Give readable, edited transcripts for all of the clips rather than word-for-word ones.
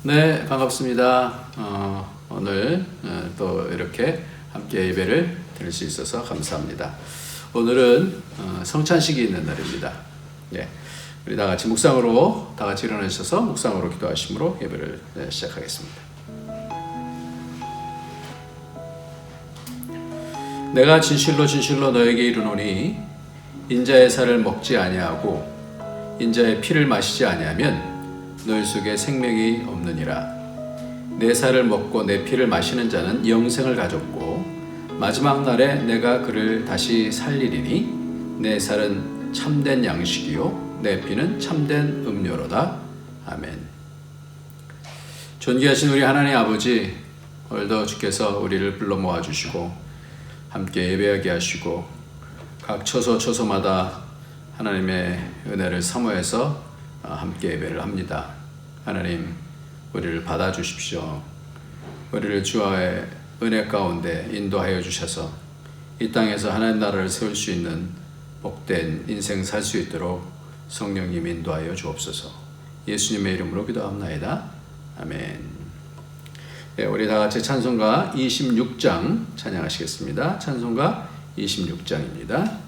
네, 반갑습니다. 오늘 또 이렇게 함께 예배를 드릴 수 있어서 감사합니다. 오늘은 성찬식이 있는 날입니다. 예, 우리 다 같이 묵상으로 다 같이 일어나셔서 묵상으로 기도하심으로 예배를 시작하겠습니다. 내가 진실로 진실로 너에게 이르노니 인자의 살을 먹지 아니하고 인자의 피를 마시지 아니하면 너희 속에 생명이 없느니라. 내 살을 먹고 내 피를 마시는 자는 영생을 가졌고 마지막 날에 내가 그를 다시 살리리니 내 살은 참된 양식이요 내 피는 참된 음료로다. 아멘. 존귀하신 우리 하나님 아버지, 오늘도 주께서 우리를 불러 모아주시고 함께 예배하게 하시고 각 처소마다 하나님의 은혜를 사모해서 함께 예배를 합니다. 하나님, 우리를 받아주십시오. 우리를 주의 은혜 가운데 인도하여 주셔서 이 땅에서 하나님 나라를 세울 수 있는 복된 인생 살 수 있도록 성령님 인도하여 주옵소서. 예수님의 이름으로 기도합나이다. 아멘. 네, 우리 다 같이 찬송가 26장 찬양하시겠습니다. 찬송가 26장입니다.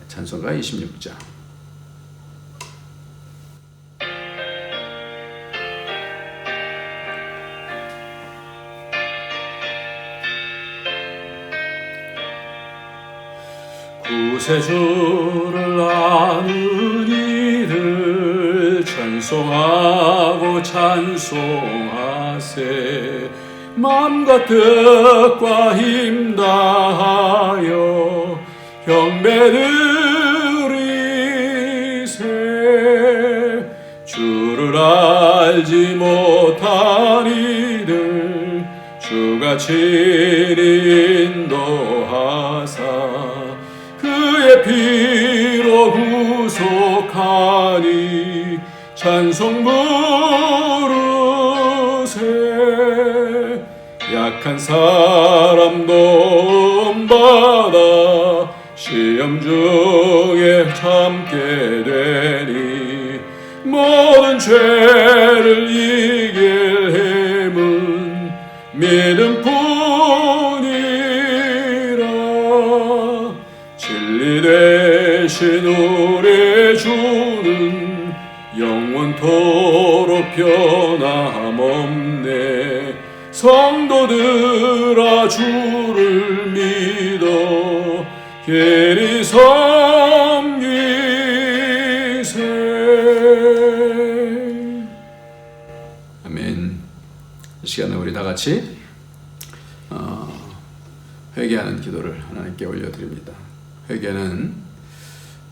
찬송가 26장. 구세주를 아는 이들 찬송하고 찬송하세. 맘과 뜻과 힘 다하여 경배드리세. 주를 알지 못한 이들 주가 친히 인도하사 그의 피로 구속하니 찬송 부르세. 약한 사람 도움받아 시험 중에 참게 되니 모든 죄를 이길 힘은 믿음뿐이라. 진리 대신 우리 주는 영원토록 변함없네. 성도들아 주를 믿어 길이 섬기세. 아멘. 이 시간에 우리 다 같이 회개하는 기도를 하나님께 올려드립니다. 회개는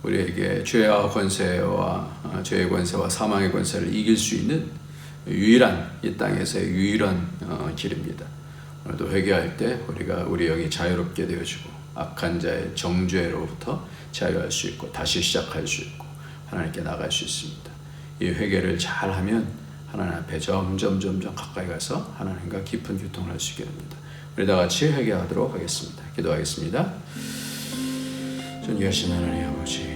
우리에게 죄와 권세와 죄의 권세와 사망의 권세를 이길 수 있는 유일한, 이 땅에서의 유일한 길입니다. 오늘도 회개할 때 우리가 우리 영이 자유롭게 되어지고 악한 자의 정죄로부터 자유할 수 있고 다시 시작할 수 있고 하나님께 나갈 수 있습니다. 이 회개를 잘하면 하나님 앞에 점점 가까이 가서 하나님과 깊은 교통을 할 수 있게 됩니다. 우리 다 같이 회개하도록 하겠습니다. 기도하겠습니다. 존귀하신 하나님 아버지,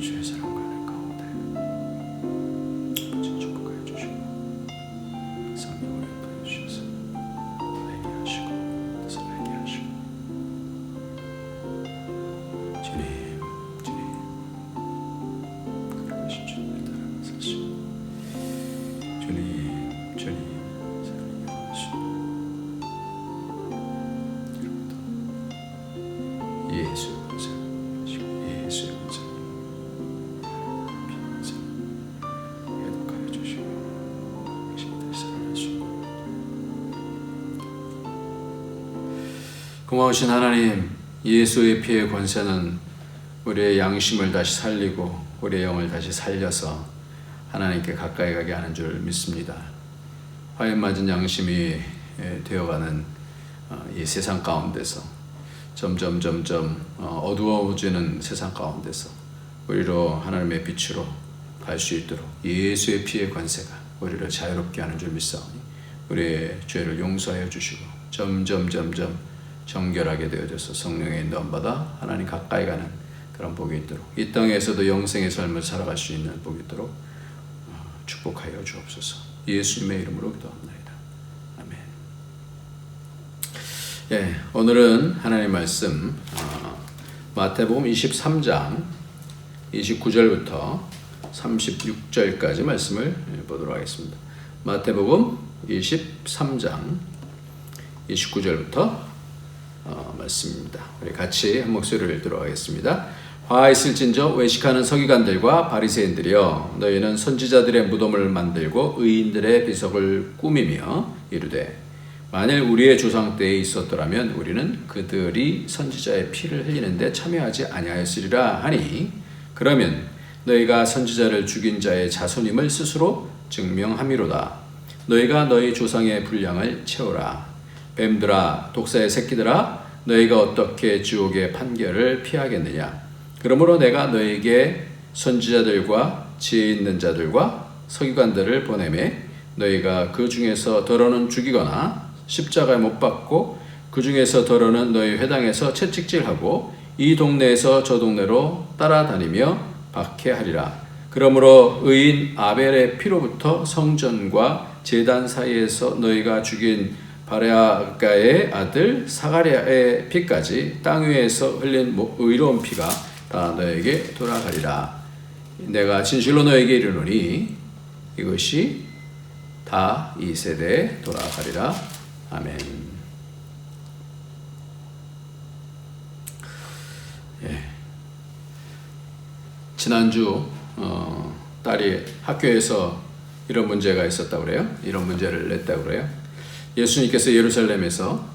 주의 사랑과 은혜 가운데 아버지 축복하여 주시고 성령을 인도해 주셔서 나에게 하시고 뜻을 나에게 하시고 주님 그러신 주님을 따라 사시고 주님 사랑해 주시고 예수 고마우신 하나님, 예수의 피의 권세는 우리의 양심을 다시 살리고 우리의 영을 다시 살려서 하나님께 가까이 가게 하는 줄 믿습니다. 화염 맞은 양심이 되어가는 이 세상 가운데서 점점 어두워지는 세상 가운데서 우리로 하나님의 빛으로 갈 수 있도록 예수의 피의 권세가 우리를 자유롭게 하는 줄 믿사오니 우리의 죄를 용서하여 주시고 점점 정결하게 되어져서 성령의 인도함 받아 하나님 가까이 가는 그런 복이 있도록 이 땅에서도 영생의 삶을 살아갈 수 있는 복이 있도록 축복하여 주옵소서. 예수님의 이름으로 기도합니다. 아멘. 예, 오늘은 하나님의 말씀 마태복음 23장 29절부터 36절까지 말씀을 보도록 하겠습니다. 마태복음 23장 29절부터 말씀입니다. 우리 같이 한 목소리를 읽도록 하겠습니다. 화 있을진저 외식하는 서기관들과 바리새인들이여, 너희는 선지자들의 무덤을 만들고 의인들의 비석을 꾸미며 이르되, 만일 우리의 조상 때에 있었더라면 우리는 그들이 선지자의 피를 흘리는데 참여하지 아니하였으리라 하니, 그러면 너희가 선지자를 죽인 자의 자손임을 스스로 증명함이로다. 너희가 너희 조상의 분량을 채우라. 뱀들아, 독사의 새끼들아, 너희가 어떻게 지옥의 판결을 피하겠느냐. 그러므로 내가 너희에게 선지자들과 지혜 있는 자들과 서기관들을 보내매 너희가 그 중에서 더러는 죽이거나 십자가에 못 박고 그 중에서 더러는 너희 회당에서 채찍질하고 이 동네에서 저 동네로 따라다니며 박해하리라. 그러므로 의인 아벨의 피로부터 성전과 제단 사이에서 너희가 죽인 바레아가의 아들 사가랴의 피까지 땅 위에서 흘린 의로운 피가 다 너에게 돌아가리라. 내가 진실로 너에게 이르노니 이것이 다 이 세대에 돌아가리라. 아멘. 예. 지난주 딸이 학교에서 이런 문제가 있었다고 그래요. 이런 문제를 냈다고 그래요. 예수님께서 예루살렘에서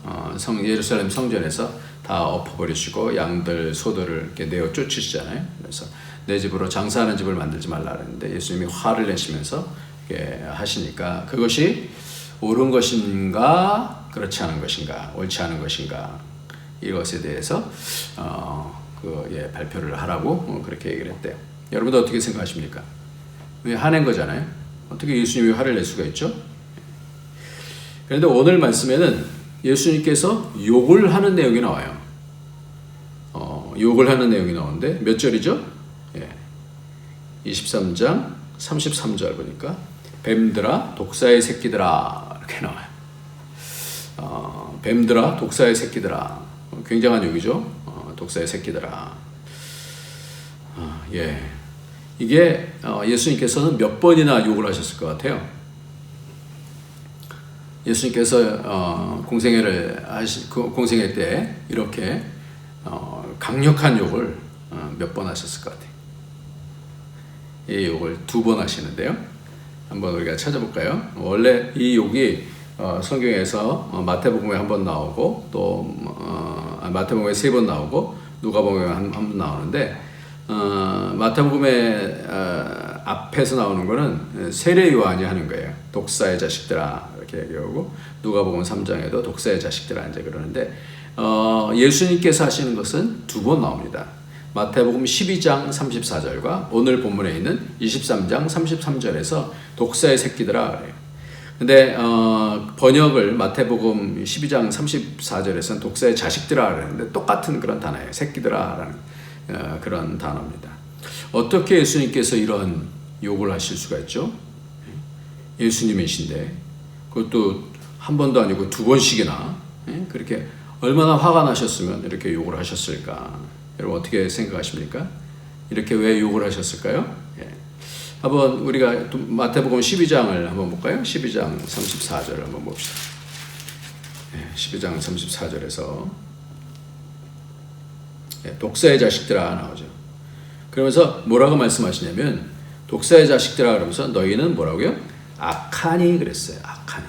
예루살렘 성전에서 다 엎어버리시고 양들 소들을 이렇게 내어 쫓으시잖아요. 그래서 내 집으로 장사하는 집을 만들지 말라 그랬는데 예수님이 화를 내시면서 이렇게 하시니까 그것이 옳은 것인가 그렇지 않은 것인가 옳지 않은 것인가 이것에 대해서 발표를 하라고 그렇게 얘기를 했대요. 여러분도 어떻게 생각하십니까? 왜 화낸 거잖아요. 어떻게 예수님이 화를 낼 수가 있죠? 그런데 오늘 말씀에는 예수님께서 욕을 하는 내용이 나와요. 욕을 하는 내용이 나오는데 몇 절이죠? 23장 33절 보니까 뱀들아 독사의 새끼들아 이렇게 나와요. 뱀들아 독사의 새끼들아, 굉장한 욕이죠. 독사의 새끼들아. 이게 예수님께서는 몇 번이나 욕을 하셨을 것 같아요. 예수님께서 공생애 때 이렇게 강력한 욕을 몇 번 하셨을 것 같아요. 이 욕을 2번 하시는데요. 한번 우리가 찾아볼까요? 원래 이 욕이 성경에서 마태복음에 한 번 나오고 또 마태복음에 3번 나오고 누가복음에 한 번 나오는데 마태복음에 앞에서 나오는 거는 세례 요한이 하는 거예요. 독사의 자식들아 이렇게 얘기하고 누가복음 3장에도 독사의 자식들아 이제 그러는데 예수님께서 하시는 것은 2번 나옵니다. 마태복음 12장 34절과 오늘 본문에 있는 23장 33절에서 독사의 새끼들아 그래요. 근데 번역을 마태복음 12장 34절에서는 독사의 자식들아 그러는데 똑같은 그런 단어예요. 새끼들아라는 그런 단어입니다. 어떻게 예수님께서 이런 욕을 하실 수가 있죠? 예수님이신데 그것도 한 번도 아니고 2번씩이나 그렇게 얼마나 화가 나셨으면 이렇게 욕을 하셨을까? 여러분 어떻게 생각하십니까? 이렇게 왜 욕을 하셨을까요? 한번 우리가 마태복음 12장을 한번 볼까요? 12장 34절을 한번 봅시다. 12장 34절에서 독사의 자식들아 나오죠. 그러면서 뭐라고 말씀하시냐면 독사의 자식들아 그러면서 너희는 뭐라고요? 악하니 그랬어요. 악하니.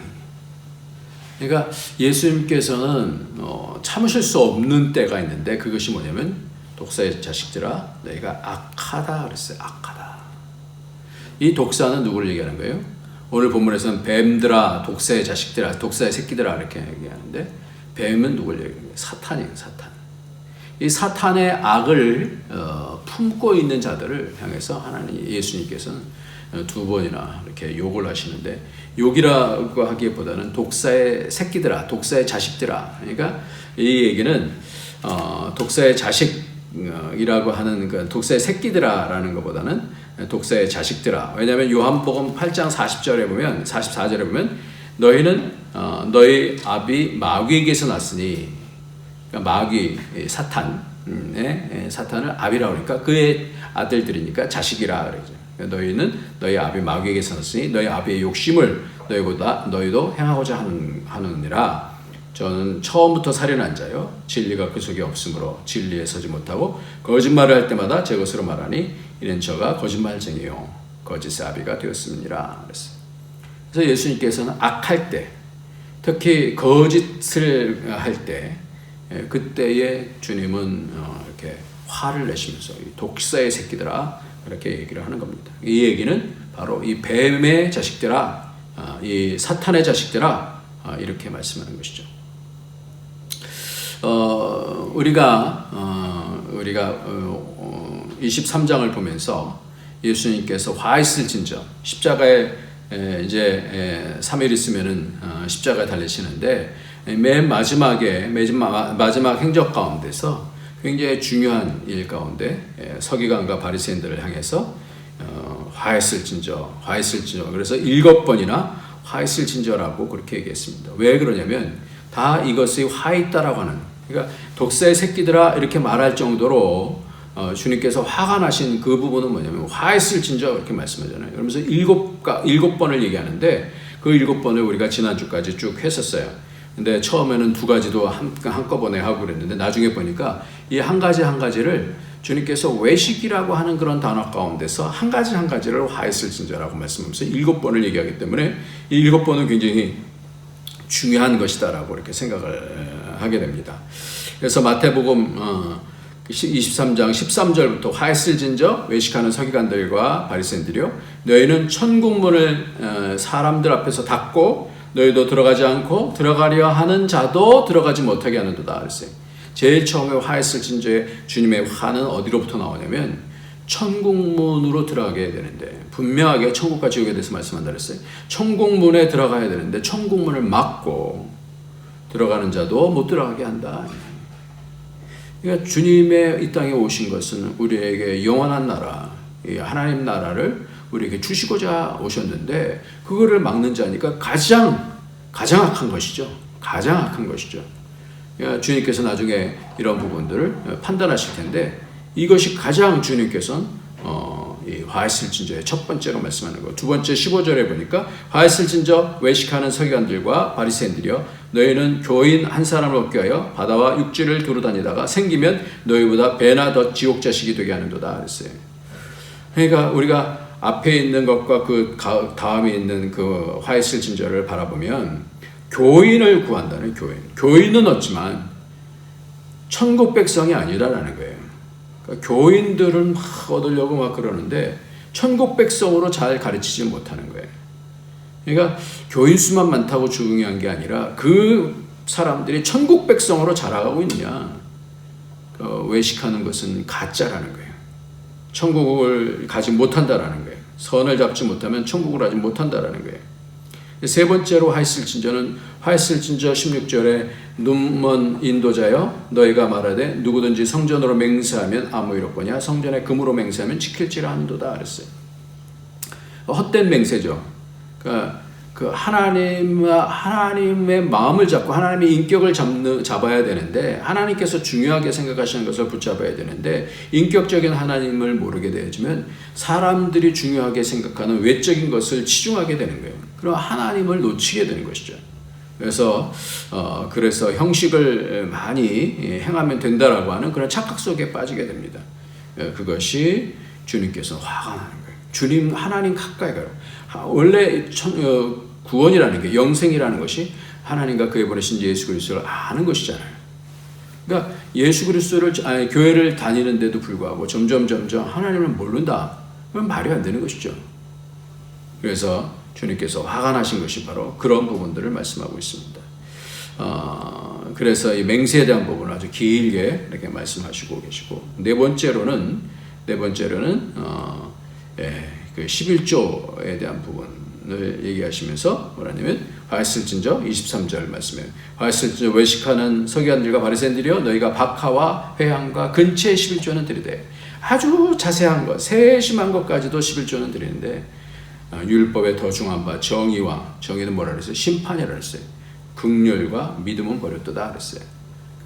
그러니까 예수님께서는 참으실 수 없는 때가 있는데 그것이 뭐냐면 독사의 자식들아 너희가 악하다 그랬어요. 악하다. 이 독사는 누구를 얘기하는 거예요? 오늘 본문에서는 뱀들아 독사의 자식들아 독사의 새끼들아 이렇게 얘기하는데 뱀은 누구를 얘기하는 거예요? 사탄이에요. 사탄. 이 사탄의 악을 품고 있는 자들을 향해서 하나님 예수님께서는 2번이나 이렇게 욕을 하시는데 욕이라고 하기보다는 독사의 새끼들아, 독사의 자식들아. 그러니까 이 얘기는 독사의 자식이라고 하는 그 독사의 새끼들아라는 것보다는 독사의 자식들아. 왜냐하면 요한복음 8장 40절에 보면 44절에 보면 너희는 너희 아비 마귀에게서 났으니, 그러니까 마귀 사탄을 아비라고 그러니까 그의 아들들이니까 자식이라 그러죠. 너희는 너희 아비 마귀에게서 났으니 너희 아비의 욕심을 너희도 행하고자 하느니라. 저는 처음부터 살인한 자요 진리가 그 속에 없으므로 진리에 서지 못하고 거짓말을 할 때마다 제 것으로 말하니 이는 저가 거짓말쟁이요 거짓의 아비가 되었음이니라 그랬어요. 그래서 예수님께서는 악할 때, 특히 거짓을 할 때, 그때에 주님은 이렇게 화를 내시면서 독사의 새끼들아 그렇게 얘기를 하는 겁니다. 이 얘기는 바로 이 뱀의 자식들아, 이 사탄의 자식들아, 이렇게 말씀하는 것이죠. 우리가 23장을 보면서 예수님께서 화 있을진저 십자가에 이제 3일 있으면은 십자가에 달리시는데 맨 마지막 행적 가운데서 굉장히 중요한 일 가운데 서기관과 바리새인들을 향해서 화 있을진저 그래서 7번이나 화 있을진저라고 그렇게 얘기했습니다. 왜 그러냐면 다 이것이 화 있다라고 하는, 그러니까 독사의 새끼들아 이렇게 말할 정도로 주님께서 화가 나신 그 부분은 뭐냐면 화 있을진저 이렇게 말씀하잖아요. 그러면서 7번을 얘기하는데 그 7번을 우리가 지난주까지 쭉 했었어요. 근데 처음에는 2가지도 한꺼번에 하고 그랬는데 나중에 보니까 이 한 가지를 주님께서 외식이라고 하는 그런 단어 가운데서 한 가지를 화 있을진저라고 말씀하면서 7번을 얘기하기 때문에 이 7번은 굉장히 중요한 것이다라고 이렇게 생각을 하게 됩니다. 그래서 마태복음 23장 13절부터 화 있을진저 외식하는 서기관들과 바리새인들이요 너희는 천국문을 사람들 앞에서 닫고 너희도 들어가지 않고 들어가려 하는 자도 들어가지 못하게 하는도다 그랬어요. 제일 처음에 화 있을진저의 주님의 화는 어디로부터 나오냐면 천국문으로 들어가게 되는데, 분명하게 천국과 지옥에 대해서 말씀한다 그랬어요. 천국문에 들어가야 되는데 천국문을 막고 들어가는 자도 못 들어가게 한다. 그러니까 주님의 이 땅에 오신 것은 우리에게 영원한 나라, 하나님 나라를 우리에게 주시고자 오셨는데 그거를 막는 자니까 가장 악한 것이죠. 가장 악한 것이죠. 그러니까 주님께서 나중에 이런 부분들을 판단하실 텐데 이것이 가장 주님께서는 이 화있을진저의 첫 번째로 말씀하는 거. 두 번째 15절에 보니까 화있을진저 외식하는 서기관들과 바리새인들이여 너희는 교인 한 사람을 얻게 하여 바다와 육지를 두루 다니다가 생기면 너희보다 배나 더 지옥 자식이 되게 하는도다 그랬어요. 그러니까 우리가 앞에 있는 것과 그 다음에 있는 그 화있을진저를 바라보면 교인을 구한다는 교인은 얻지만 천국 백성이 아니라는 거예요. 그러니까 교인들은 막 얻으려고 막 그러는데 천국 백성으로 잘 가르치지 못하는 거예요. 그러니까 교인 수만 많다고 중요한 게 아니라 그 사람들이 천국 백성으로 자라가고 있냐. 외식하는 것은 가짜라는 거예요. 천국을 가지 못한다라는 거예요. 선을 잡지 못하면 천국을 하지 못한다라는 거예요. 세 번째로 화있을진저는 화있을진저 16절에 눈먼 인도자여 너희가 말하되 누구든지 성전으로 맹세하면 아무 일 없거냐 성전에 금으로 맹세하면 지킬지라 한도다 그랬어요. 헛된 맹세죠. 그러니까 그 하나님의 마음을 잡고 하나님의 인격을 잡아야 되는데 하나님께서 중요하게 생각하시는 것을 붙잡아야 되는데 인격적인 하나님을 모르게 되어지면 사람들이 중요하게 생각하는 외적인 것을 치중하게 되는 거예요. 그럼 하나님을 놓치게 되는 것이죠. 그래서 형식을 많이 행하면 된다라고 하는 그런 착각 속에 빠지게 됩니다. 그것이 주님께서 화가 나는 거예요. 주님 하나님 가까이 가요. 원래 구원이라는 게 영생이라는 것이 하나님과 그의 보내신 예수 그리스도를 아는 것이잖아요. 그러니까 예수 그리스도를 교회를 다니는데도 불구하고 점점 하나님을 모른다. 그건 말이 안 되는 것이죠. 그래서 주님께서 화가 나신 것이 바로 그런 부분들을 말씀하고 있습니다. 그래서 이 맹세에 대한 부분을 아주 길게 이렇게 말씀하시고 계시고 네 번째로는 그 11조에 대한 부분을 얘기하시면서 뭐라냐면 화있을진저 23절 말씀에 화있을진저 외식하는 서기관들과 바리새인들이여 너희가 박하와 회향과 근처의 11조는 드리되 아주 자세한 것, 세심한 것까지도 11조는 드리는데 율법의 더 중한 바 정의는 뭐라 그랬어요? 심판이라 그랬어요. 긍휼과 믿음은 버렸도다 그랬어요.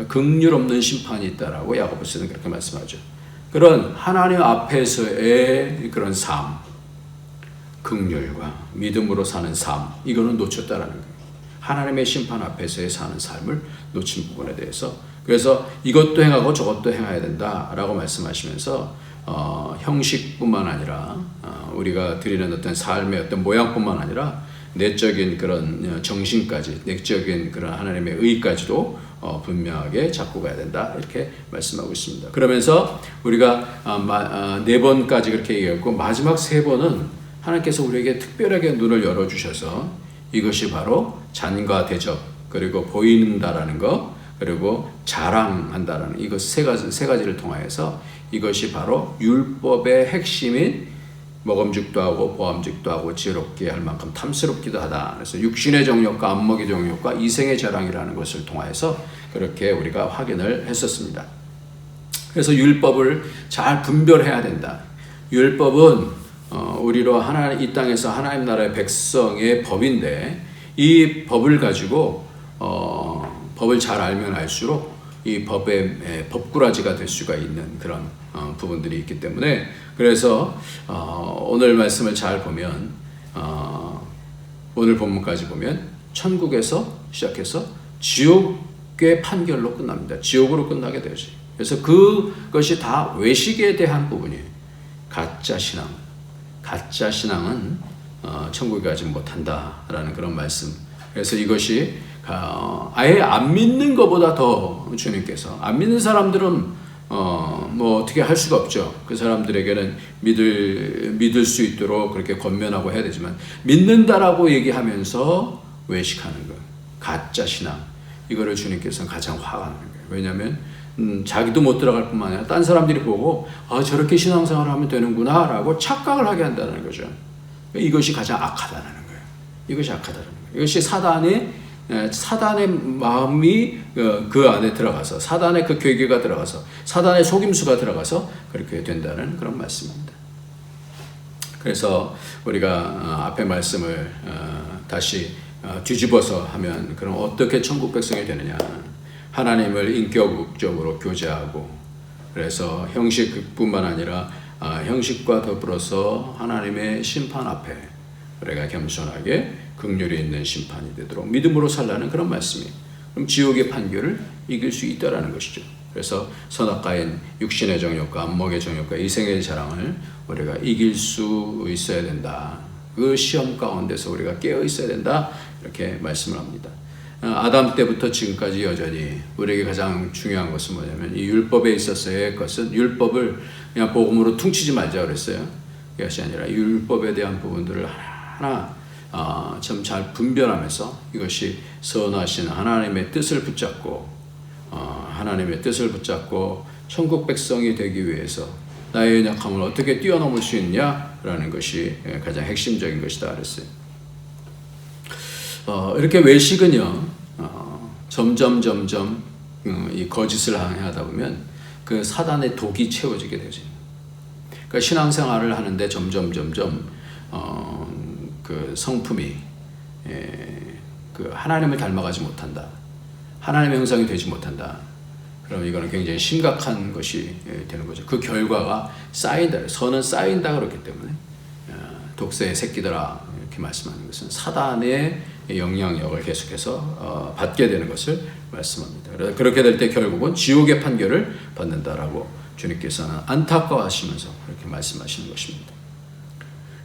긍휼 없는 심판이 있다라고 야고보서는 그렇게 말씀하죠. 그런 하나님 앞에서의 그런 삶, 긍휼과 믿음으로 사는 삶, 이거는 놓쳤다라는 거예요. 하나님의 심판 앞에서의 사는 삶을 놓친 부분에 대해서, 그래서 이것도 행하고 저것도 행해야 된다라고 말씀하시면서 형식뿐만 아니라 우리가 드리는 어떤 삶의 어떤 모양뿐만 아니라 내적인 그런 정신까지, 내적인 그런 하나님의 의까지도 분명하게 잡고 가야 된다, 이렇게 말씀하고 있습니다. 그러면서 우리가 4번까지 그렇게 얘기했고, 마지막 3번은 하나님께서 우리에게 특별하게 눈을 열어주셔서 이것이 바로 잔과 대접, 그리고 보인다라는 것, 그리고 자랑한다라는 이것 세 가지를 통하여서 이것이 바로 율법의 핵심인 먹음직도 하고 보암직도 하고 지혜롭게 할 만큼 탐스럽기도 하다. 그래서 육신의 정욕과 안목의 정욕과 이생의 자랑이라는 것을 통하여서 그렇게 우리가 확인을 했었습니다. 그래서 율법을 잘 분별해야 된다. 율법은 우리로 이 땅에서 하나님 나라의 백성의 법인데, 이 법을 가지고 법을 잘 알면 알수록 이 법의 법꾸라지가 될 수가 있는 그런 부분들이 있기 때문에, 그래서 오늘 말씀을 잘 보면 오늘 본문까지 보면 천국에서 시작해서 지옥의 판결로 끝납니다. 지옥으로 끝나게 되지. 그래서 그것이 다 외식에 대한 부분이에요. 가짜 신앙은 천국에 가지 못한다라는 그런 말씀. 그래서 이것이 아예 안 믿는 것보다 더 주님께서, 안 믿는 사람들은 뭐 어떻게 할 수가 없죠. 그 사람들에게는 믿을 수 있도록 그렇게 권면하고 해야 되지만, 믿는다라고 얘기하면서 외식하는 것, 가짜 신앙, 이거를 주님께서는 가장 화가 나는 거예요. 왜냐하면 자기도 못 들어갈 뿐만 아니라 딴 사람들이 보고 저렇게 신앙생활을 하면 되는구나 라고 착각을 하게 한다는 거죠. 이것이 가장 악하다는 거예요. 이것이 악하다는 거예요. 이것이 사단의 마음이 그 안에 들어가서, 사단의 그 괴계가 들어가서, 사단의 속임수가 들어가서 그렇게 된다는 그런 말씀입니다. 그래서 우리가 앞에 말씀을 다시 뒤집어서 하면, 그럼 어떻게 천국 백성이 되느냐? 하나님을 인격적으로 교제하고, 그래서 형식뿐만 아니라 형식과 더불어서 하나님의 심판 앞에 우리가 겸손하게 긍휼이 있는 심판이 되도록 믿음으로 살라는 그런 말씀이에요. 그럼 지옥의 판결을 이길 수 있다라는 것이죠. 그래서 선악과인 육신의 정욕과 안목의 정욕과 이생의 자랑을 우리가 이길 수 있어야 된다. 그 시험 가운데서 우리가 깨어 있어야 된다, 이렇게 말씀을 합니다. 아담 때부터 지금까지 여전히 우리에게 가장 중요한 것은 뭐냐면, 이 율법에 있어서의 것은, 율법을 그냥 복음으로 퉁치지 말자 그랬어요. 이것이 아니라 율법에 대한 부분들을 하나 좀 잘 분별하면서 이것이 선하신 하나님의 뜻을 붙잡고, 하나님의 뜻을 붙잡고 천국 백성이 되기 위해서 나의 연약함을 어떻게 뛰어넘을 수 있냐라는 것이 가장 핵심적인 것이다 그랬어요. 이렇게 외식은요, 점점 이 거짓을 하다 보면 그 사단의 독이 채워지게 되죠. 그러니까 신앙생활을 하는데 점점 그 성품이 그 하나님을 닮아가지 못한다, 하나님의 형상이 되지 못한다. 그럼 이거는 굉장히 심각한 것이 되는 거죠. 그 결과가 쌓인다. 선은 쌓인다 그렇기 때문에 독새의 새끼들아, 이렇게 말씀하는 것은 사단의 영향력을 계속해서 받게 되는 것을 말씀합니다. 그래서 그렇게 될 때 결국은 지옥의 판결을 받는다라고 주님께서는 안타까워하시면서 그렇게 말씀하시는 것입니다.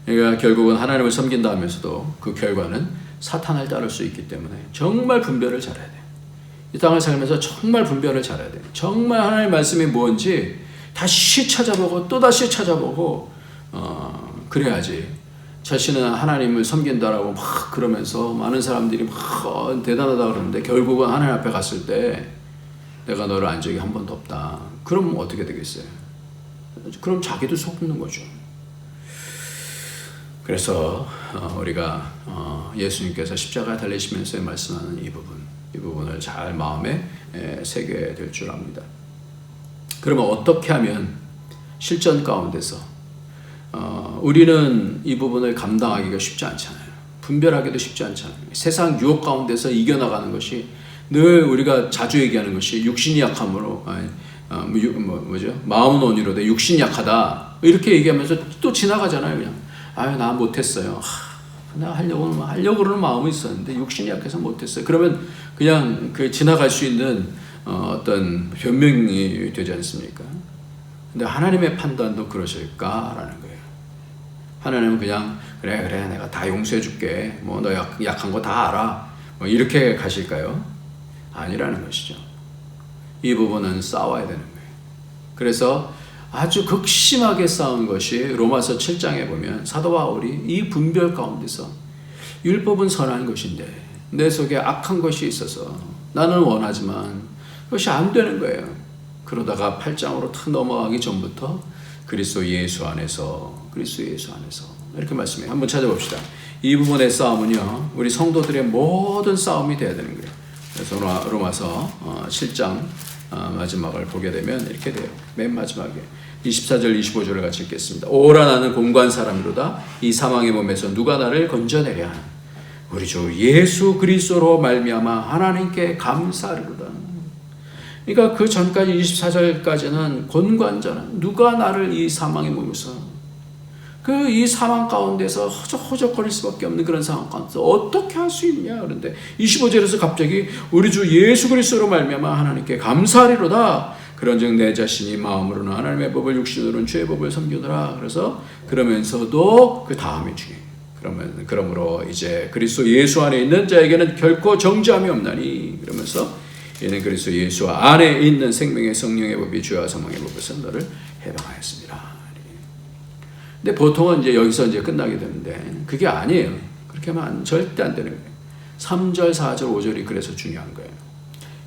그러니까 결국은 하나님을 섬긴다 하면서도 그 결과는 사탄을 따를 수 있기 때문에 정말 분별을 잘해야 돼요. 이 땅을 살면서 정말 분별을 잘해야 돼요. 정말 하나님의 말씀이 뭔지 다시 찾아보고 또 다시 찾아보고 그래야지. 자신은 하나님을 섬긴다라고 막 그러면서 많은 사람들이 막 대단하다 그러는데, 결국은 하나님 앞에 갔을 때 내가 너를 안 적이 한 번도 없다. 그럼 어떻게 되겠어요? 그럼 자기도 속는 거죠. 그래서 우리가 예수님께서 십자가에 달리시면서 말씀하는 이 부분을 잘 마음에 새겨야 될 줄 압니다. 그러면 어떻게 하면 실전 가운데서 우리는 이 부분을 감당하기가 쉽지 않잖아요. 분별하기도 쉽지 않잖아요. 세상 유혹 가운데서 이겨나가는 것이 늘 우리가 자주 얘기하는 것이 육신이 약함으로 마음은 온유로되 육신이 약하다 이렇게 얘기하면서 또 지나가잖아요. 그냥 나 못했어요. 나 하려고는 마음이 있었는데 육신이 약해서 못했어요. 그러면 그냥 그 지나갈 수 있는 어떤 변명이 되지 않습니까? 근데 하나님의 판단도 그러실까라는 거예요. 하나님은 그냥 그래 내가 다 용서해 줄게. 뭐 너 약한 거 다 알아. 뭐 이렇게 가실까요? 아니라는 것이죠. 이 부분은 싸워야 되는 거예요. 그래서 아주 극심하게 싸운 것이 로마서 7장에 보면 사도 바울이 이 분별 가운데서 율법은 선한 것인데 내 속에 악한 것이 있어서 나는 원하지만 그것이 안 되는 거예요. 그러다가 8장으로 탁 넘어가기 전부터 그리스도 예수 안에서 이렇게 말씀해요. 한번 찾아봅시다. 이 부분의 싸움은요, 우리 성도들의 모든 싸움이 돼야 되는 거예요. 그래서 로마서 7장 마지막을 보게 되면 이렇게 돼요. 맨 마지막에 24절 25절을 같이 읽겠습니다. 오라 나는 공고한 사람이로다. 이 사망의 몸에서 누가 나를 건져내랴. 우리 주 예수 그리스도로 말미암아 하나님께 감사하리로다. 그러니까 그 전까지 24절까지는 권관자는 누가 나를 이 사망의 몸에서 이 사망 가운데서 허적거릴 수밖에 없는 그런 상황 가운데서 어떻게 할 수 있냐. 그런데 25절에서 갑자기 우리 주 예수 그리스도로 말미암아 하나님께 감사하리로다. 그런즉 내 자신이 마음으로는 하나님의 법을 육신으로는 죄의 법을 섬기노라. 그래서 그러면서도 그 다음이 중요해요. 그러므로 이제 그리스도 예수 안에 있는 자에게는 결코 정죄함이 없나니. 그러면서 이는 그리스도 예수 안에 있는 생명의 성령의 법이 죄와 사망의 법에서 너를 해방하였습니다. 근데 보통은 이제 여기서 이제 끝나게 되는데 그게 아니에요. 그렇게 하면 절대 안 되는 거예요. 3절, 4절, 5절이 그래서 중요한 거예요.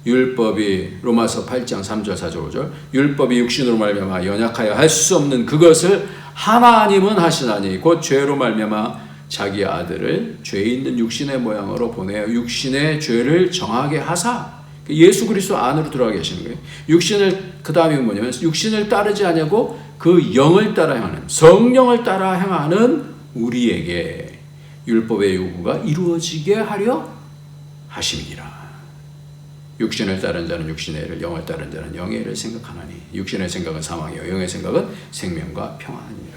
율법이 로마서 8장 3절, 4절, 5절 율법이 육신으로 말미암아 연약하여 할 수 없는 그것을 하나님은 하시나니 곧 죄로 말미암아 자기 아들을 죄 있는 육신의 모양으로 보내어 육신의 죄를 정하게 하사 예수 그리스도 안으로 들어가게 하시는 거예요. 육신을 그 다음이 뭐냐면 육신을 따르지 않냐고 그 영을 따라 행하는 성령을 따라 행하는 우리에게 율법의 요구가 이루어지게 하려 하심이니라. 육신을 따른 자는 육신의 일을 영을 따른 자는 영의 일을 생각하나니 육신의 생각은 사망이요 영의 생각은 생명과 평안이니라.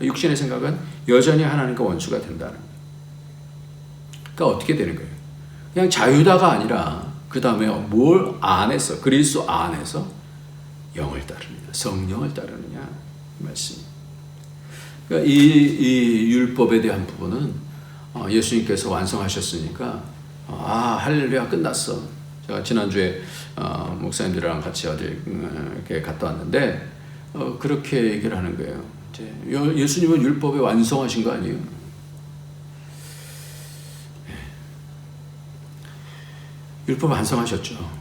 육신의 생각은 여전히 하나님과 원수가 된다는 거예요. 그러니까 어떻게 되는 거예요? 그냥 자유다가 아니라 그 다음에 뭘 안에서 그리스도 안에서 영을 따르느냐 성령을 따르느냐 말씀. 그러니까 이 율법에 대한 부분은 예수님께서 완성하셨으니까 할렐루야 끝났어. 제가 지난주에 목사님들이랑 같이 어디 이렇게 갔다 왔는데 그렇게 얘기를 하는 거예요. 이제 예수님은 율법에 완성하신 거 아니에요? 율법 완성하셨죠.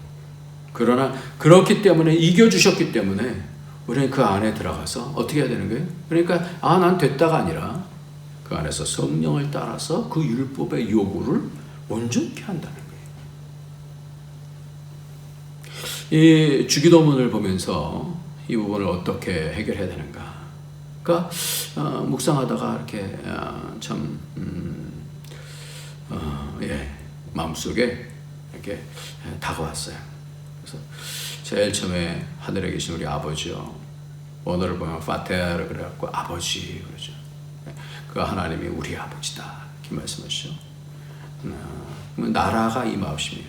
그러나 그렇기 때문에 이겨주셨기 때문에 우리는 그 안에 들어가서 어떻게 해야 되는 거예요? 그러니까 난 됐다가 아니라 그 안에서 성령을 따라서 그 율법의 요구를 온전케 한다는 거예요. 이 주기도문을 보면서 이 부분을 어떻게 해결해야 되는가? 그러니까 묵상하다가 이렇게 마음속에 이렇게 다가왔어요. 그래서 제일 처음에 하늘에 계신 우리 아버지요. 언어를 보면 파테르 그래갖고 아버지 그러죠. 그 하나님이 우리 아버지다 이렇게 말씀하시죠. 나라가 임하옵시며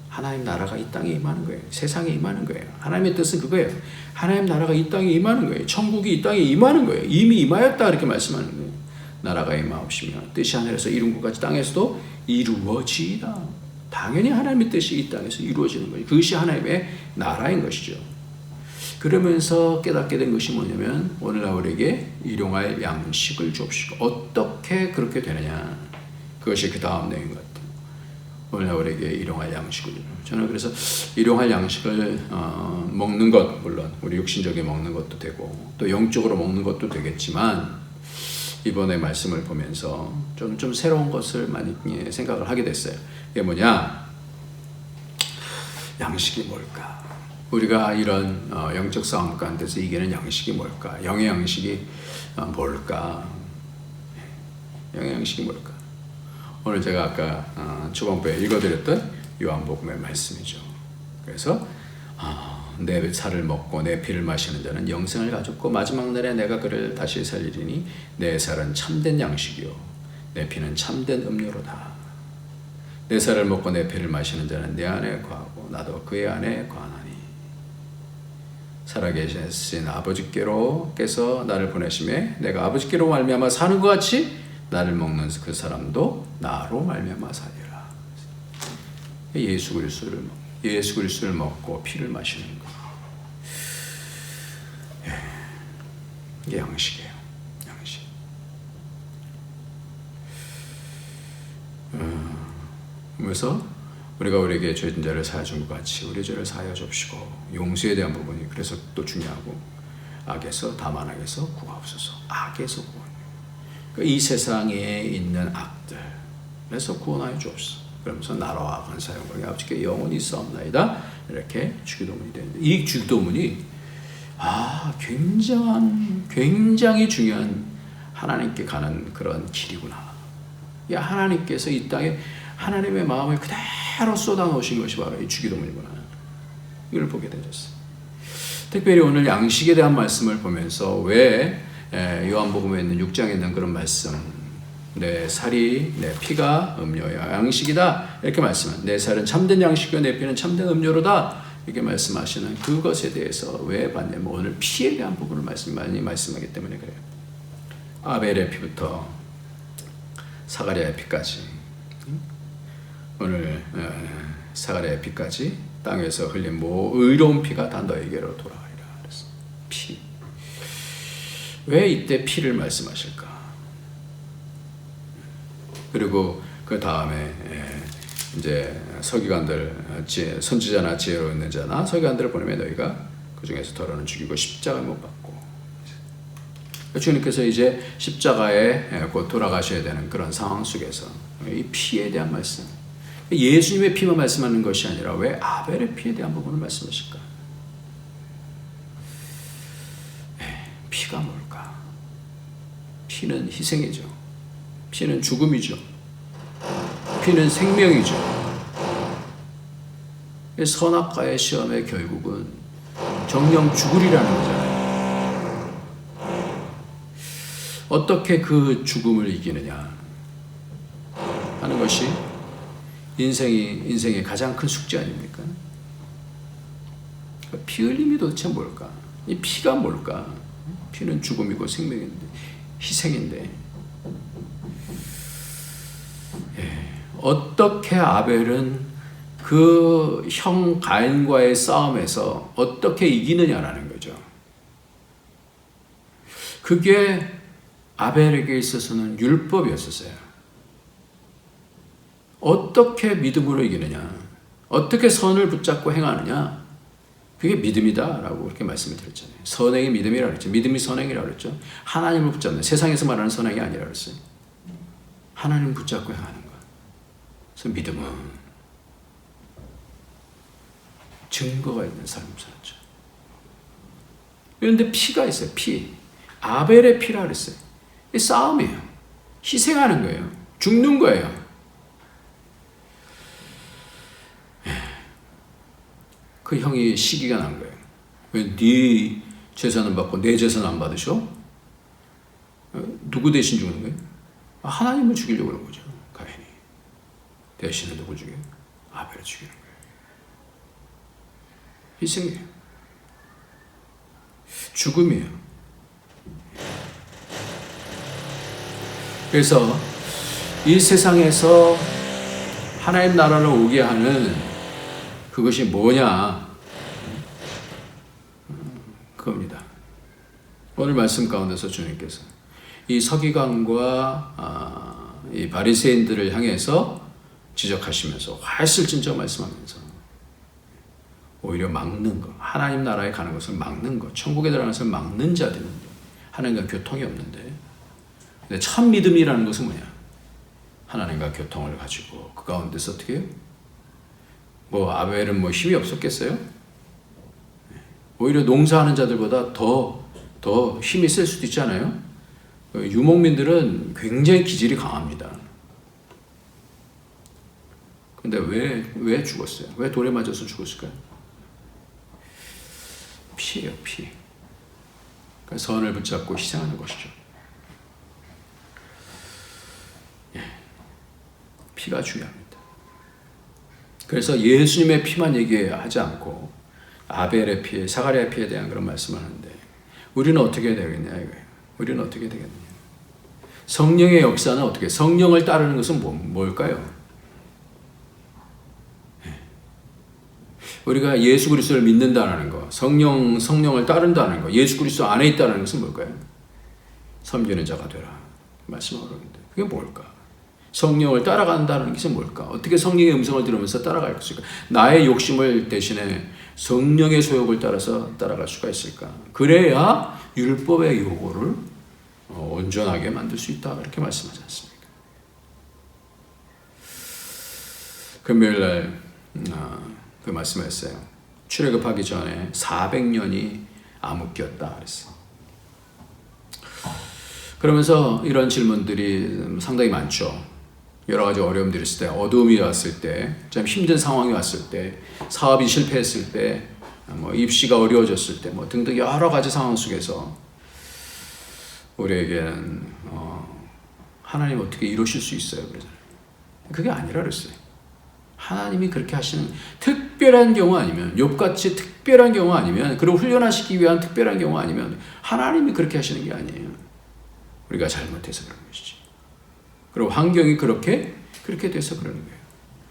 하나님 나라가 이 땅에 임하는 거예요. 세상에 임하는 거예요. 하나님의 뜻은 그거예요. 하나님 나라가 이 땅에 임하는 거예요. 천국이 이 땅에 임하는 거예요. 이미 임하였다 이렇게 말씀하는 거예요. 나라가 임하옵시며 뜻이 하늘에서 이룬 것 같이 땅에서도 이루어지이다. 당연히 하나님의 뜻이 이 땅에서 이루어지는 거예요. 그것이 하나님의 나라인 것이죠. 그러면서 깨닫게 된 것이 뭐냐면 오늘날 우리에게 일용할 양식을 주옵시고 어떻게 그렇게 되느냐. 그것이 그 다음 내용인 것 같아요. 오늘날 우리에게 일용할 양식을 저는 그래서 일용할 양식을 먹는 것 물론 우리 육신적인 먹는 것도 되고 또 영적으로 먹는 것도 되겠지만 이번에 말씀을 보면서 좀 새로운 것을 많이 생각을 하게 됐어요. 이게 뭐냐? 양식이 뭘까? 우리가 이런 영적 싸움 가운데서 이기는 양식이 뭘까? 영의 양식이 뭘까? 영의 양식이 뭘까? 오늘 제가 아까 초반부에 읽어드렸던 요한복음의 말씀이죠. 그래서 내 살을 먹고 내 피를 마시는 자는 영생을 가졌고 마지막 날에 내가 그를 다시 살리리니 내 살은 참된 양식이요 내 피는 참된 음료로다. 내 살을 먹고 내 피를 마시는 자는 내 안에 거하고 나도 그의 안에 거하나니 살아계신 아버지께서 나를 보내심에 내가 아버지께로 말미암아 사는 것 같이 나를 먹는 그 사람도 나로 말미암아 살리라. 예수 그리스도를 먹고 피를 마시는 것. 이게 양식이에요. 양식. 그래서 우리가 우리에게 죄진 자를 사하여 준 것 같이 우리 죄를 사하여 줍시고 용서에 대한 부분이 그래서 또 중요하고 악에서 다만 악에서 구하옵소서. 악에서 구원. 이 세상에 있는 악들에서 구원하여 주옵소서. 그러면서 나라와 권세 영광이 아버지께 영원히 싸움나이다. 이렇게 주기도문이 되는데 이 주기도문이 굉장히 중요한 하나님께 가는 그런 길이구나. 하나님께서 이 땅에 하나님의 마음을 그대로 쏟아놓으신 것이 바로 이 주기도문이구나. 이걸 보게 되었어요. 특별히 오늘 양식에 대한 말씀을 보면서 왜 요한복음에 있는 6장에 있는 그런 말씀, 내 살이 내 피가 음료야 양식이다 이렇게 말씀은 내 살은 참된 양식이요 내 피는 참된 음료로다 이렇게 말씀하시는 그것에 대해서 왜 봤냐면 오늘 피에 대한 부분을 많이 말씀하기 때문에 그래요. 아벨의 피부터 사가랴의 피까지 오늘 사가랴의 피까지 땅에서 흘린 의로운 피가 다 너에게로 돌아가리라 그랬어. 피. 왜 이때 피를 말씀하실까? 그리고 그 다음에 이제 서기관들 선지자나 지혜로 있는 자나 서기관들을 보내면 너희가 그 중에서 더러는 죽이고 십자가에 못 박고 주님께서 이제 십자가에 곧 돌아가셔야 되는 그런 상황 속에서 이 피에 대한 말씀 예수님의 피만 말씀하는 것이 아니라 왜 아벨의 피에 대한 부분을 말씀하실까? 피가 뭘까? 피는 희생이죠. 피는 죽음이죠. 피는 생명이죠. 선악과의 시험의 결국은 정령 죽으리라는 거잖아요. 어떻게 그 죽음을 이기느냐 하는 것이 인생의 가장 큰 숙제 아닙니까? 피 흘림이 도대체 뭘까? 이 피가 뭘까? 피는 죽음이고 생명인데 희생인데 어떻게 아벨은 그 형 가인과의 싸움에서 어떻게 이기느냐라는 거죠. 그게 아벨에게 있어서는 율법이었었어요. 어떻게 믿음으로 이기느냐, 어떻게 선을 붙잡고 행하느냐, 그게 믿음이다라고 그렇게 말씀을 드렸잖아요. 선행이 믿음이라고 그랬죠. 믿음이 선행이라고 그랬죠. 하나님을 붙잡는, 세상에서 말하는 선행이 아니라고 그랬어요. 하나님을 붙잡고 행하는 것. 그래서 믿음은 증거가 있는 삶을 살았죠. 그런데 피가 있어요. 피. 아벨의 피라 그랬어요. 이 싸움이에요. 희생하는 거예요. 죽는 거예요. 그 형이 시기가 난 거예요. 왜 네 재산은 받고 내 재산 안 받으셔? 누구 대신 죽는 거예요? 하나님을 죽이려고 그런 거죠. 가인이. 대신에 누굴 죽여요? 아벨을 죽이는 거예요. 희생이에요. 죽음이에요. 그래서 이 세상에서 하나님 나라를 오게 하는 그것이 뭐냐? 그겁니다. 오늘 말씀 가운데서 주님께서 이 서기관과 이 바리새인들을 향해서 지적하시면서 활슬진적 말씀하면서 오히려 막는 것, 하나님 나라에 가는 것을 막는 것, 천국에 들어가는 것을 막는 자들은 하나님과 교통이 없는데, 근데 참 믿음이라는 것은 뭐냐? 하나님과 교통을 가지고 그 가운데서 어떻게 해요? 아벨은 힘이 없었겠어요? 오히려 농사하는 자들보다 더 힘이 셀 수도 있잖아요. 유목민들은 굉장히 기질이 강합니다. 근데 왜 죽었어요? 왜 돌에 맞아서 죽었을까요? 피예요, 피. 그러니까 선을 붙잡고 희생하는 것이죠. 피가 중요합니다. 그래서 예수님의 피만 얘기하지 않고 아벨의 피, 사가랴의 피에 대한 그런 말씀을 하는데 우리는 어떻게 되겠냐 이거예요. 우리는 어떻게 되겠느냐. 성령의 역사는 어떻게? 성령을 따르는 것은 뭘까요? 우리가 예수 그리스도를 믿는다는 거, 성령을 따른다는 거, 예수 그리스도 안에 있다는 것은 뭘까요? 섬기는 자가 되라 말씀하고 있는데 그게 뭘까? 성령을 따라간다는 것은 뭘까? 어떻게 성령의 음성을 들으면서 따라갈 것일까? 나의 욕심을 대신에 성령의 소욕을 따라서 따라갈 수가 있을까? 그래야 율법의 요구를 온전하게 만들 수 있다 이렇게 말씀하지 않습니까? 금요일날 그 말씀했어요. 출애굽하기 전에 400년이 암흑기였다 그랬어요. 그러면서 이런 질문들이 상당히 많죠. 여러 가지 어려움들이 있을 때, 어두움이 왔을 때, 좀 힘든 상황이 왔을 때, 사업이 실패했을 때, 입시가 어려워졌을 때, 등등 여러 가지 상황 속에서 우리에게는 하나님 어떻게 이루실 수 있어요? 그러잖아요. 그게 아니라 그랬어요. 하나님이 그렇게 하시는 특별한 경우 아니면 욥같이 특별한 경우 아니면 그리고 훈련하시기 위한 특별한 경우 아니면 하나님이 그렇게 하시는 게 아니에요. 우리가 잘못해서 그런 것이지. 그리고 환경이 그렇게 돼서 그러는 거예요.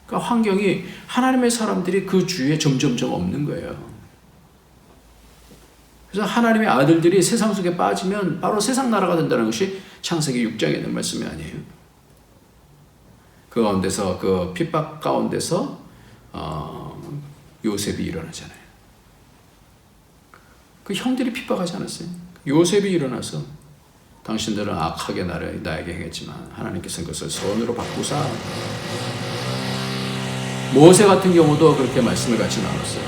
그러니까 환경이 하나님의 사람들이 그 주위에 점점점 없는 거예요. 그래서 하나님의 아들들이 세상 속에 빠지면 바로 세상 나라가 된다는 것이 창세기 6장에 있는 말씀이 아니에요. 그 가운데서 그 핍박 가운데서 요셉이 일어나잖아요. 그 형들이 핍박하지 않았어요. 요셉이 일어나서 당신들은 악하게 나에게 행했지만 하나님께서는 그것을 선으로 바꾸사. 모세 같은 경우도 그렇게 말씀을 같이 나눴어요.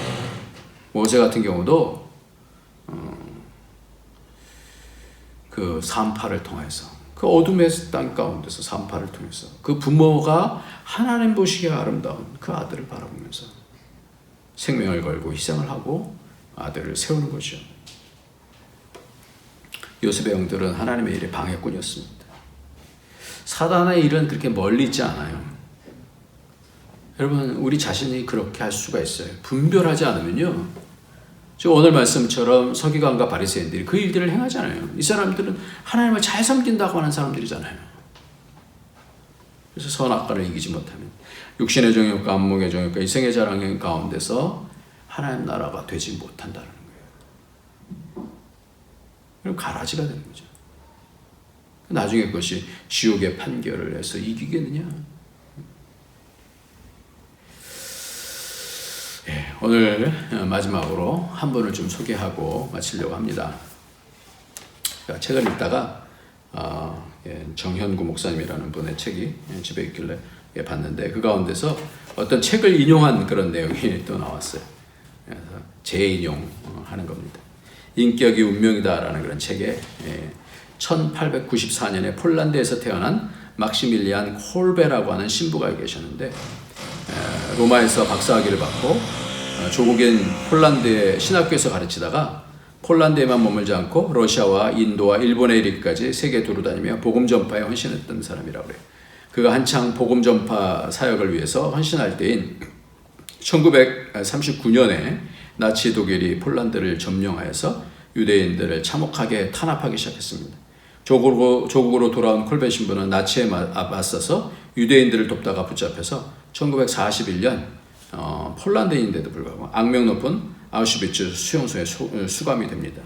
모세 같은 경우도 그 산파를 통해서 그 어둠의 땅 가운데서 산파를 통해서 그 부모가 하나님 보시기에 아름다운 그 아들을 바라보면서 생명을 걸고 희생을 하고 아들을 세우는 거죠. 요셉의 형들은 하나님의 일에 방해꾼이었습니다. 사단의 일은 그렇게 멀리 있지 않아요. 여러분, 우리 자신이 그렇게 할 수가 있어요. 분별하지 않으면요. 저 오늘 말씀처럼 서기관과 바리새인들이 그 일들을 행하잖아요. 이 사람들은 하나님을 잘 섬긴다고 하는 사람들이잖아요. 그래서 선악과를 이기지 못하면 육신의 정욕과 안목의 정욕과 이생의 자랑 가운데서 하나님 나라가 되지 못한다는 거예요. 그럼 가라지가 되는 거죠. 나중에 그것이 지옥의 판결을 해서 이기겠느냐? 오늘 마지막으로 한 분을 좀 소개하고 마치려고 합니다. 책을 읽다가 정현구 목사님이라는 분의 책이 집에 있길래 봤는데 그 가운데서 어떤 책을 인용한 그런 내용이 또 나왔어요. 그래서 재인용하는 겁니다. 인격이 운명이다라는 그런 책에 1894년에 폴란드에서 태어난 막시밀리안 콜베라고 하는 신부가 계셨는데 로마에서 박사학위를 받고 조국인 폴란드의 신학교에서 가르치다가 폴란드에만 머물지 않고 러시아와 인도와 일본에 이르기까지 세계 두루 다니며 복음 전파에 헌신했던 사람이라고 그래요. 그가 한창 복음 전파 사역을 위해서 헌신할 때인 1939년에 나치 독일이 폴란드를 점령하여서 유대인들을 참혹하게 탄압하기 시작했습니다. 조국으로 돌아온 콜베 신부는 나치에 맞서서 유대인들을 돕다가 붙잡혀서 1941년 폴란드인데도 불구하고 악명 높은 아우슈비츠 수용소에 수감이 됩니다.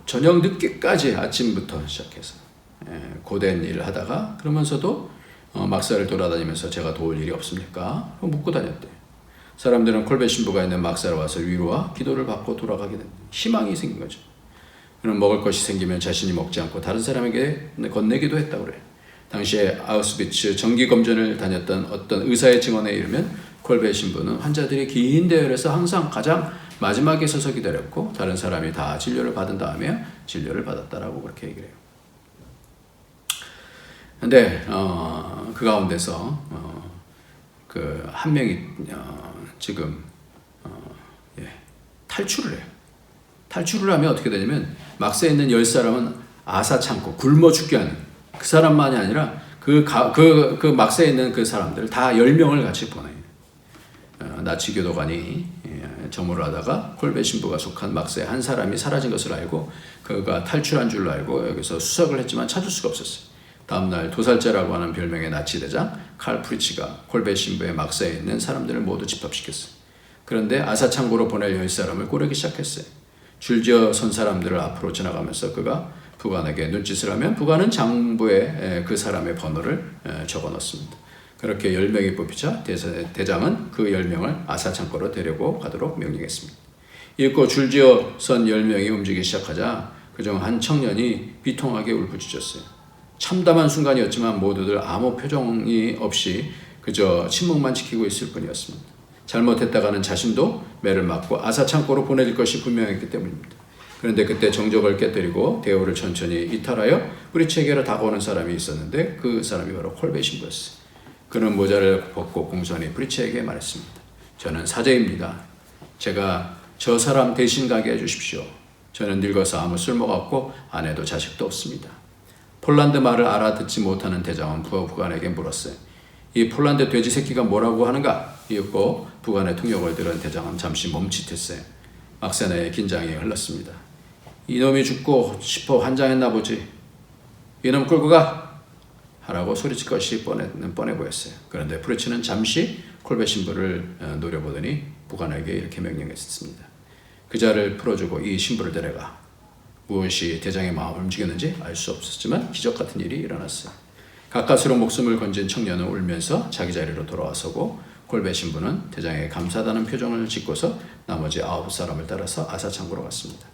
저녁 늦게까지 아침부터 시작해서 고된 일을 하다가 그러면서도 막사를 돌아다니면서 제가 도울 일이 없습니까? 묻고 다녔대요. 사람들은 콜베 신부가 있는 막사를 와서 위로와 기도를 받고 돌아가게 됩니다. 희망이 생긴 거죠. 그럼 먹을 것이 생기면 자신이 먹지 않고 다른 사람에게 건네기도 했다고 그래요. 당시에 아우슈비츠 정기검전을 다녔던 어떤 의사의 증언에 의하면 콜베 신부는 환자들이 긴 대열에서 항상 가장 마지막에 서서 기다렸고 다른 사람이 다 진료를 받은 다음에 진료를 받았다라고 그렇게 얘기를 해요. 근데 그 가운데서 그 한 명이 지금 탈출을 해요. 탈출을 하면 어떻게 되냐면 막세에 있는 10사람은 아사창고 굶어 죽게 하는 그 사람만이 아니라 그 막세에 있는 그 사람들 다 10명을 같이 보내요. 나치 교도관이 점호를 하다가 콜베 신부가 속한 막세에 한 사람이 사라진 것을 알고 그가 탈출한 줄로 알고 여기서 수색을 했지만 찾을 수가 없었어요. 다음날 도살자라고 하는 별명의 나치 대장 칼 프리치가 콜베 신부의 막세에 있는 사람들을 모두 집합시켰어요. 그런데 아사창고로 보낼 10사람을 꼬르기 시작했어요. 줄지어 선 사람들을 앞으로 지나가면서 그가 부관에게 눈짓을 하면 부관은 장부에 그 사람의 번호를 적어 넣습니다. 그렇게 10명이 뽑히자 대장은 그 10명을 아사창고로 데리고 가도록 명령했습니다. 이윽고 줄지어 선 10명이 움직이기 시작하자 그중 한 청년이 비통하게 울부짖었어요. 참담한 순간이었지만 모두들 아무 표정이 없이 그저 침묵만 지키고 있을 뿐이었습니다. 잘못했다가는 자신도 매를 맞고 아사창고로 보내질 것이 분명했기 때문입니다. 그런데 그때 정적을 깨뜨리고 대우를 천천히 이탈하여 프리치에게로 다가오는 사람이 있었는데 그 사람이 바로 콜베 신부였어요. 그는 모자를 벗고 공손히 프리치에게 말했습니다. 저는 사제입니다. 제가 저 사람 대신 가게 해주십시오. 저는 늙어서 아무 쓸모가 없고 아내도 자식도 없습니다. 폴란드 말을 알아듣지 못하는 대장은 부관에게 물었어요. 이 폴란드 돼지 새끼가 뭐라고 하는가? 이윽고 부관의 통역을 들은 대장은 잠시 멈칫했어요. 막세나의 긴장이 흘렀습니다. 이놈이 죽고 싶어 환장했나 보지. 이놈 끌고 가! 하라고 소리칠 것이 뻔해 보였어요. 그런데 프리치는 잠시 콜베 신부를 노려보더니 부관에게 이렇게 명령했습니다. 그자를 풀어주고 이 신부를 데려가. 무엇이 대장의 마음을 움직였는지 알 수 없었지만 기적 같은 일이 일어났어요. 가까스로 목숨을 건진 청년은 울면서 자기 자리로 돌아와서고 콜베 신부는 대장에게 감사하다는 표정을 짓고서 나머지 9사람을 따라서 아사창고로 갔습니다.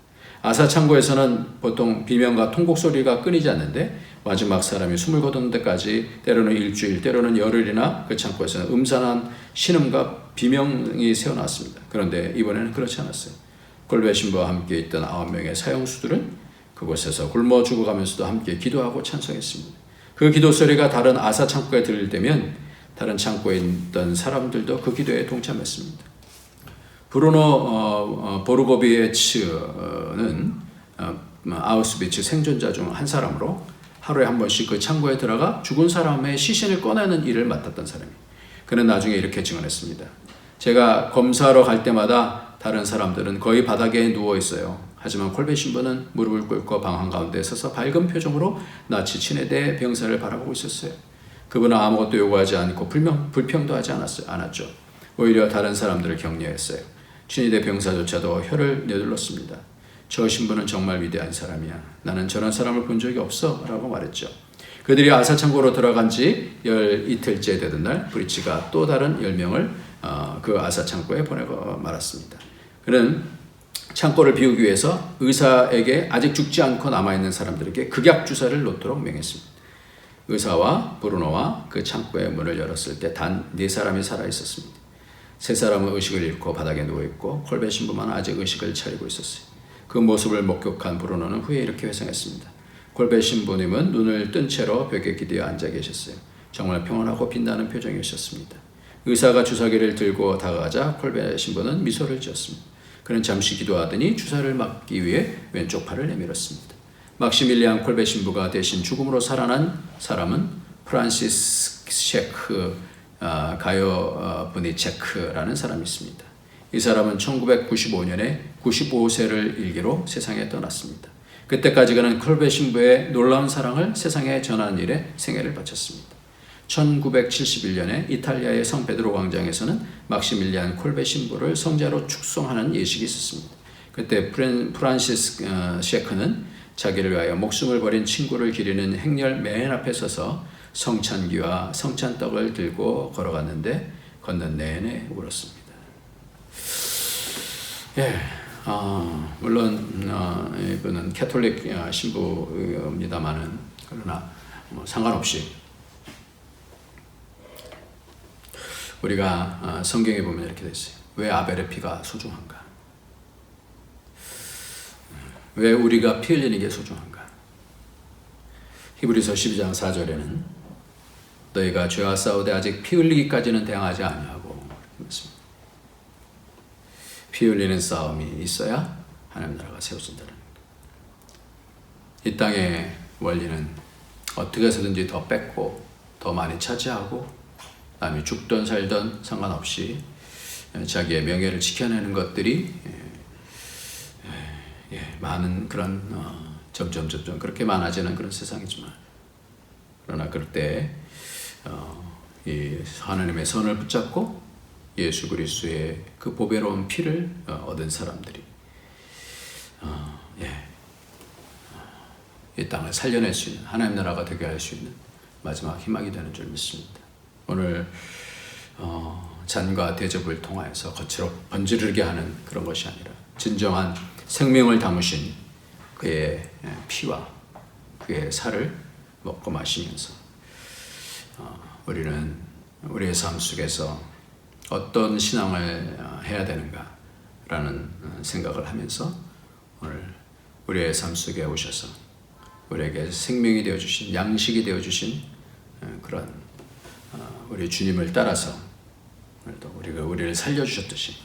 아사창고에서는 보통 비명과 통곡 소리가 끊이지 않는데 마지막 사람이 숨을 거두는 데까지 때로는 일주일 때로는 열흘이나 그 창고에서는 음산한 신음과 비명이 새어나왔습니다. 그런데 이번에는 그렇지 않았어요. 콜베 신부와 함께 있던 9명의 사형수들은 그곳에서 굶어 죽어가면서도 함께 기도하고 찬송했습니다. 그 기도 소리가 다른 아사 창고에 들릴 때면 다른 창고에 있던 사람들도 그 기도에 동참했습니다. 브루노 보르고비에츠는 아우슈비츠 생존자 중 한 사람으로 하루에 한 번씩 그 창고에 들어가 죽은 사람의 시신을 꺼내는 일을 맡았던 사람이에요. 그는 나중에 이렇게 증언했습니다. 제가 검사하러 갈 때마다 다른 사람들은 거의 바닥에 누워 있어요. 하지만 콜베 신부는 무릎을 꿇고 방 한가운데 서서 밝은 표정으로 나치 친위대 병사를 바라보고 있었어요. 그분은 아무것도 요구하지 않고 불평도 하지 않았죠. 오히려 다른 사람들을 격려했어요. 친위대 병사조차도 혀를 내둘렀습니다. 저 신부는 정말 위대한 사람이야. 나는 저런 사람을 본 적이 없어 라고 말했죠. 그들이 아사창고로 들어간 지 이틀째 되던 날 브리치가 또 다른 10명을 그 아사창고에 보내고 말았습니다. 그는 창고를 비우기 위해서 의사에게 아직 죽지 않고 남아있는 사람들에게 극약 주사를 놓도록 명했습니다. 의사와 브루노와 그 창고의 문을 열었을 때 단 4사람이 살아있었습니다. 3사람은 의식을 잃고 바닥에 누워있고 콜베 신부만 아직 의식을 차리고 있었어요. 그 모습을 목격한 브루노는 후에 이렇게 회상했습니다. 콜베 신부님은 눈을 뜬 채로 벽에 기대어 앉아 계셨어요. 정말 평온하고 빛나는 표정이셨습니다. 의사가 주사기를 들고 다가가자 콜베 신부는 미소를 지었습니다. 그는 잠시 기도하더니 주사를 맞기 위해 왼쪽 팔을 내밀었습니다. 막시밀리안 콜베 신부가 대신 죽음으로 살아난 사람은 프란시스 셰크 가요 브니체크라는 사람이 있습니다. 이 사람은 1995년에 95세를 일기로 세상에 떠났습니다. 그때까지 그는 콜베 신부의 놀라운 사랑을 세상에 전하는 일에 생애를 바쳤습니다. 1971년에 이탈리아의 성 베드로 광장에서는 막시밀리안 콜베 신부를 성자로 축송하는 예식이 있었습니다. 그때 프란시스 셰크는 자기를 위하여 목숨을 버린 친구를 기리는 행렬 맨 앞에 서서 성찬기와 성찬떡을 들고 걸어갔는데 걷는 내내 울었습니다. 물론 이분은 캐톨릭 신부입니다만은 그러나 상관없이 우리가 성경에 보면 이렇게 돼 있어요. 왜 아벨의 피가 소중한가? 왜 우리가 피 흘리는 게 소중한가? 히브리서 12장 4절에는 너희가 죄와 싸우되 아직 피 흘리기까지는 대항하지 아니하고 말씀입니다. 피 흘리는 싸움이 있어야 하나님 나라가 세워진다는 거예요. 이 땅의 원리는 어떻게 해서든지 더 뺏고 더 많이 차지하고 남이 죽든 살든 상관없이 자기의 명예를 지켜내는 것들이 많은 그런 점점 그렇게 많아지는 그런 세상이지만, 그러나 그럴 때 이 하나님의 선을 붙잡고 예수 그리스도의 그 보배로운 피를 얻은 사람들이 이 땅을 살려낼 수 있는, 하나님 나라가 되게 할 수 있는 마지막 희망이 되는 줄 믿습니다. 오늘 잔과 대접을 통하여서 거칠어 번지르게 하는 그런 것이 아니라 진정한 생명을 담으신 그의 피와 그의 살을 먹고 마시면서 우리는 우리의 삶 속에서 어떤 신앙을 해야 되는가라는 생각을 하면서 오늘 우리의 삶 속에 오셔서 우리에게 생명이 되어주신, 양식이 되어주신 그런 우리 주님을 따라서 오늘도 우리를 살려주셨듯이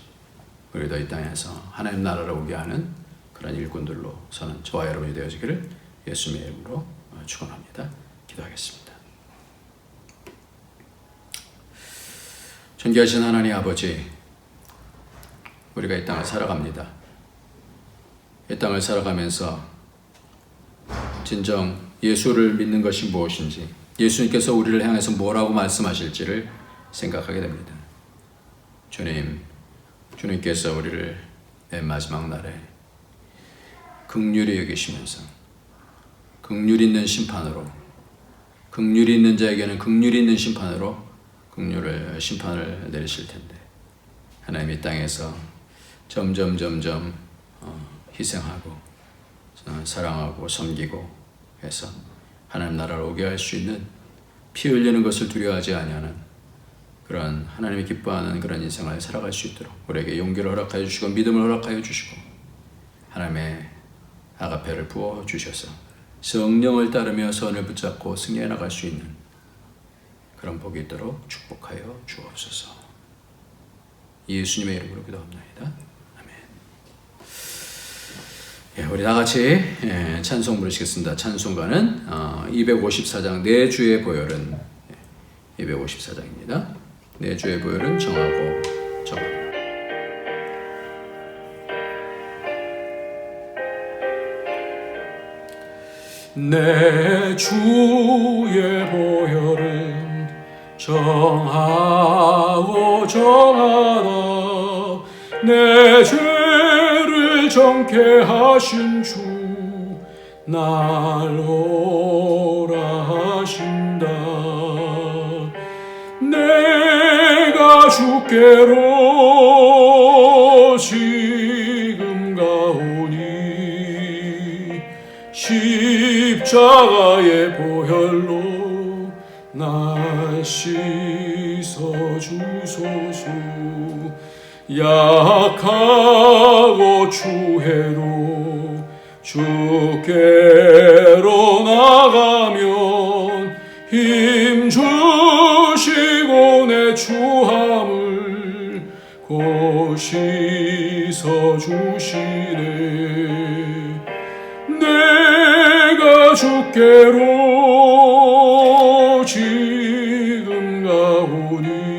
우리도 이 땅에서 하나님 나라를 오게 하는 그런 일꾼들로 서는 저와 여러분이 되어지기를 예수님의 이름으로 축원합니다. 기도하겠습니다. 존귀하신 하나님 아버지, 우리가 이 땅을 살아갑니다. 이 땅을 살아가면서 진정 예수를 믿는 것이 무엇인지, 예수님께서 우리를 향해서 뭐라고 말씀하실지를 생각하게 됩니다. 주님께서 우리를 맨 마지막 날에 긍휼히 여기시면서 긍휼 있는 심판으로, 긍휼이 있는 자에게는 긍휼 있는 심판으로 심판을 내리실 텐데, 하나님 이 땅에서 점점 희생하고 사랑하고 섬기고 해서 하나님 나라를 오게 할 수 있는, 피 흘리는 것을 두려워하지 아니하는 그런 하나님이 기뻐하는 그런 인생을 살아갈 수 있도록 우리에게 용기를 허락하여 주시고 믿음을 허락하여 주시고 하나님의 아가페를 부어 주셔서 성령을 따르며 선을 붙잡고 승리해 나갈 수 있는 그런 복이 있도록 축복하여 주옵소서. 예수님의 이름으로 기도합니다. 아멘. 우리 다 같이 찬송 부르시겠습니다. 찬송가는 254장 내 주의 보혈은, 254장입니다. 내 주의 보혈은 정하고 정하고. 내 주의 보혈은 정하고 정하다. 내 죄를 정케 하신 주 날 오라 하신다. 내가 주께로 지금 가오니 십자가의 보혈로 날 씻어주소서. 약하고 추해도 주께로 나가면 힘 주시고 내 추함을 곧 씻어주시네. 내가 주께로 지금 가오니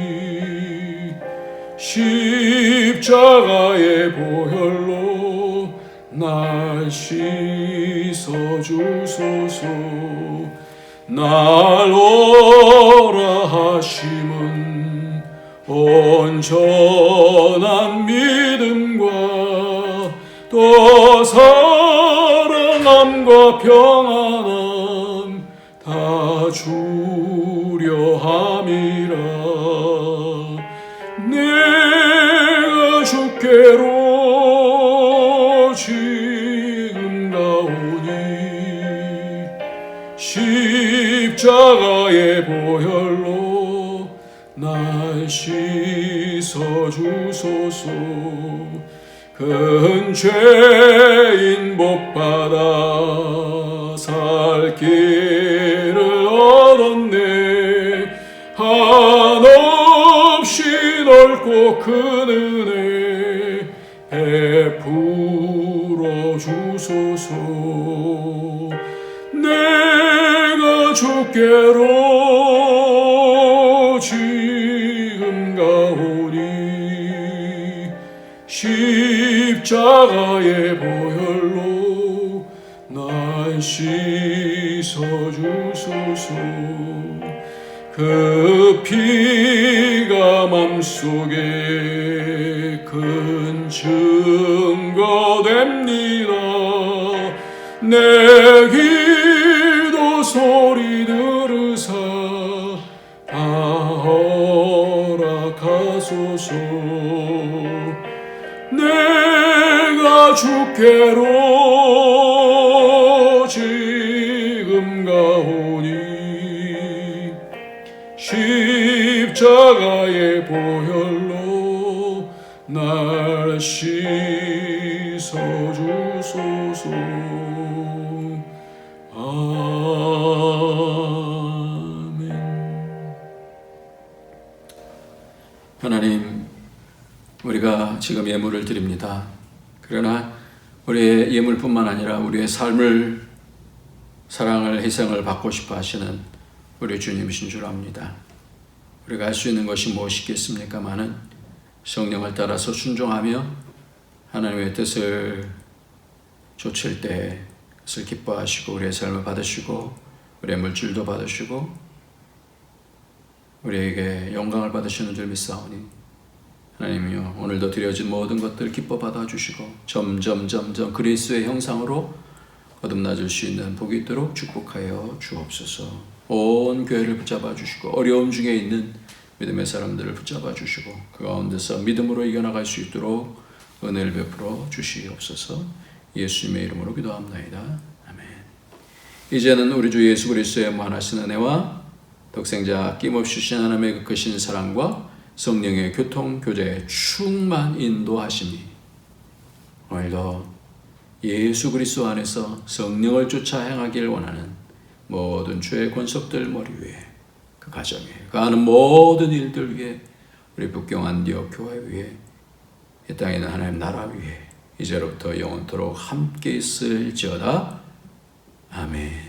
십자가의 보혈로 날 씻어주소서. 날 오라 하심은 온전한 믿음과 또 사랑함과 평안함 다 주려 함이라. 내가 주께로 지금 가오니 십자가의 보혈로 날 씻어주소서. 큰 죄인 복받아 살 길을 얻었네. 한없이 넓고 큰 은혜 베풀어 주소서. 내가 주께로 지금 가오니 십자가의 보혈로 날 씻어주소서. 그 피가 맘속에 큰 증거 됩니다. 내 기도 소리 들으사 다 허락하소서. 내가 주께로 지금 가오니 십자가의 보혈로 날 씻어주소서. 아멘. 하나님, 우리가 지금 예물을 드립니다. 그러나 우리의 예물뿐만 아니라 우리의 삶을, 사랑을, 희생을 받고 싶어 하시는 우리 주님이신 줄 압니다. 우리가 할 수 있는 것이 무엇이겠습니까마는 성령을 따라서 순종하며 하나님의 뜻을 좇을 때 그것을 기뻐하시고 우리의 삶을 받으시고 우리의 물질도 받으시고 우리에게 영광을 받으시는 줄 믿사오니 하나님이여, 오늘도 드려진 모든 것들 기뻐 받아주시고 점점 그리스도의 형상으로 거듭나질 수 있는 복이 있도록 축복하여 주옵소서. 온 교회를 붙잡아 주시고 어려움 중에 있는 믿음의 사람들을 붙잡아 주시고 그 가운데서 믿음으로 이겨나갈 수 있도록 은혜를 베풀어 주시옵소서. 예수님의 이름으로 기도합나이다. 아멘. 이제는 우리 주 예수 그리스도의 무한하신 은혜와 독생자 아낌없이 주신 하나님의 그 크신 사랑과 성령의 교통, 교제, 충만 인도하심이 오늘도 예수 그리스도 안에서 성령을 쫓아 행하길 원하는 모든 주의 권속들 머리 위에, 그 가정에, 그 하는 모든 일들 위에, 우리 북경 안디옥 교회 위에, 이 땅에 있는 하나님 나라 위에 이제로부터 영원토록 함께 있을지어다. 아멘.